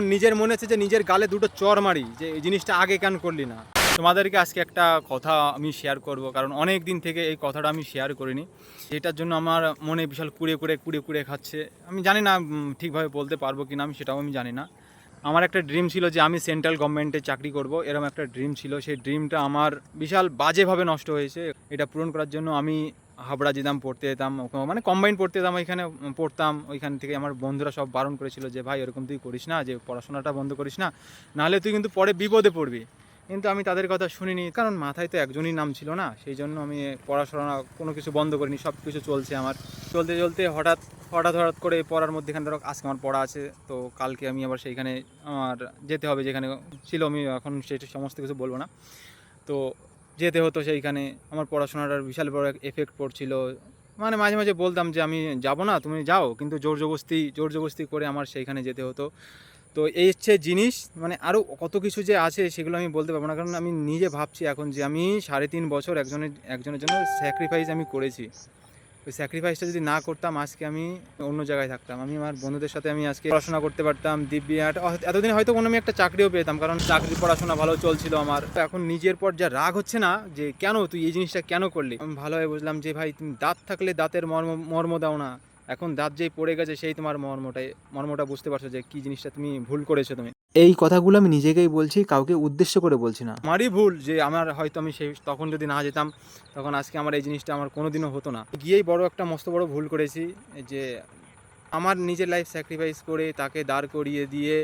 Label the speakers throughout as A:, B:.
A: এখন নিজের মনে হচ্ছে যে নিজের গালে দুটো চড় মারি, যে এই জিনিসটা আগে কেন করলি না। তোমাদেরকে আজকে একটা কথা আমি শেয়ার করব, কারণ অনেক দিন থেকে এই কথাটা আমি শেয়ার করিনি। এটার জন্য আমার মনে বিশাল কুড়ে খাচ্ছে। আমি জানি না ঠিকভাবে বলতে পারবো কিনা, আমি সেটাও আমি জানি না। আমার একটা ড্রিম ছিল যে আমি সেন্ট্রাল গভর্নমেন্টে চাকরি করব, এরকম একটা ড্রিম ছিল। সেই ড্রিমটা আমার বিশাল বাজেভাবে নষ্ট হয়েছে। এটা পূরণ করার জন্য আমি হাবড়া যেতাম, পড়তে যেতাম, মানে কম্বাইন পড়তে যেতাম, ওইখানে পড়তাম। ওইখান থেকে আমার বন্ধুরা সব বারণ করেছিল যে ভাই এরকম তুই করিস না, যে পড়াশোনাটা বন্ধ করিস না, নাহলে তুই কিন্তু পরে বিপদে পড়বি। কিন্তু আমি তাদের কথা শুনিনি, কারণ মাথায় তো একজনই নাম ছিল না। সেই জন্য আমি পড়াশোনা কোনো কিছু বন্ধ করিনি, সব কিছু চলছে আমার। চলতে চলতে হঠাৎ হঠাৎ করে পড়ার মধ্যেখানে ধরো আজকে আমার পড়া আছে, তো কালকে আমি আবার সেইখানে আমার যেতে হবে, যেখানে ছিল। আমি এখন সেটা সমস্ত কিছু বলবো না। তো যেতে হতো সেইখানে। আমার পড়াশোনাটার বিশাল বড় এফেক্ট পড়ছিল। মানে মাঝে মাঝে বলতাম যে আমি যাব না, তুমি যাও, কিন্তু জোর জবরদস্তি করে আমার সেইখানে যেতে হতো। তো এই হচ্ছে জিনিস, মানে আরও কত কিছু যে আছে সেগুলো আমি বলতে পারবো না, কারণ আমি নিজে ভাবছি এখন যে আমি 3.5 বছর একজনের জন্য স্যাক্রিফাইস আমি করেছি। ওই স্যাক্রিফাইসটা যদি না করতাম আজকে আমি অন্য জায়গায় থাকতাম। আমি আমার বন্ধুদের সাথে আমি আজকে পড়াশোনা করতে পারতাম, দিব্যি এতদিন হয়তো কোনো আমি একটা চাকরিও পেতাম, কারণ চাকরি পড়াশোনা ভালো চলছিল আমার। তো এখন নিজের পর যা রাগ হচ্ছে না, যে কেন তুই এই জিনিসটা কেন করলি। আমি ভালোভাবে বুঝলাম যে ভাই তুমি দাঁত থাকলে দাঁতের মর্ম দাও না। এখন দাঁত যেই পড়ে গেছে সেই তোমার মর্মটা বুঝতে পারছো যে কী জিনিসটা তুমি ভুল করেছো তুমি। এই কথাগুলো আমি নিজেকেই বলছি, কাউকে উদ্দেশ্য করে বলছি না। আমারই ভুল যে আমার হয়তো আমি সেই তখন যদি না যেতাম, তখন আজকে আমার এই জিনিসটা আমার কোনোদিনও হতো না। গিয়েই বড় একটা মস্ত বড় ভুল করেছি, যে আমার নিজের লাইফ স্যাক্রিফাইস করে তাকে দাঁড় করিয়ে দিয়ে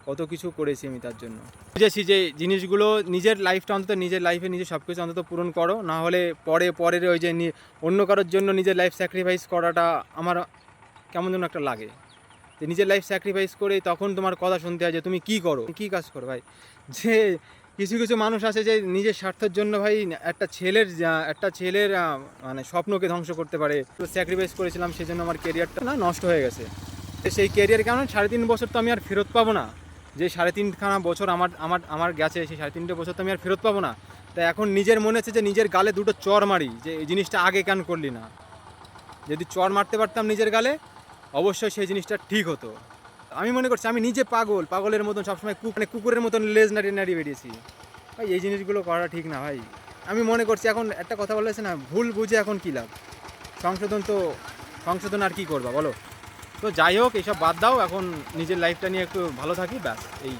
A: কত কিছু করেছি আমি তার জন্য। বুঝেছি যে জিনিসগুলো নিজের লাইফটা অন্তত নিজের লাইফে নিজে সব কিছু অন্তত পূরণ করো, না হলে পরের ওই যে অন্য কারোর জন্য নিজের লাইফ স্যাক্রিফাইস করাটা আমার কেমন যেন একটা লাগে। যে নিজের লাইফ স্যাক্রিফাইস করে তখন তোমার কথা শুনতে হয় যে তুমি কী করো, কী কাজ করো ভাই। যে কিছু কিছু মানুষ আছে যে নিজের স্বার্থের জন্য ভাই একটা ছেলের মানে স্বপ্নকে ধ্বংস করতে পারে। তো স্যাক্রিফাইস করেছিলাম, সেই জন্য আমার কেরিয়ারটা না নষ্ট হয়ে গেছে। সেই কেরিয়ার কেমন 3.5 বছর তো আমি আর ফেরত পাবো না। যে 3.5খানা বছর আমার আমার আমার গেছে, সেই 3.5 বছর তো আমি আর ফেরত পাবো না। তাই এখন নিজের মনে হচ্ছে যে নিজের গালে দুটো চড় মারি, যে এই জিনিসটা আগে কেন করলি না। যদি চড় মারতে পারতাম নিজের গালে, অবশ্যই সেই জিনিসটা ঠিক হতো। আমি মনে করছি আমি নিজে পাগলের মতন সবসময় কুকুরের মতন লেজ নাড়িয়ে বেরিয়েছি। ভাই এই জিনিসগুলো করা ঠিক না ভাই। আমি মনে করছি এখন একটা কথা বলেছে না, ভুল বুঝে এখন কী লাভ। সংশোধন আর কি করবা বলো। তো যাই হোক, এইসব বাদ দাও, এখন নিজের লাইফটা নিয়ে একটু ভালো থাকি, ব্যাস এই।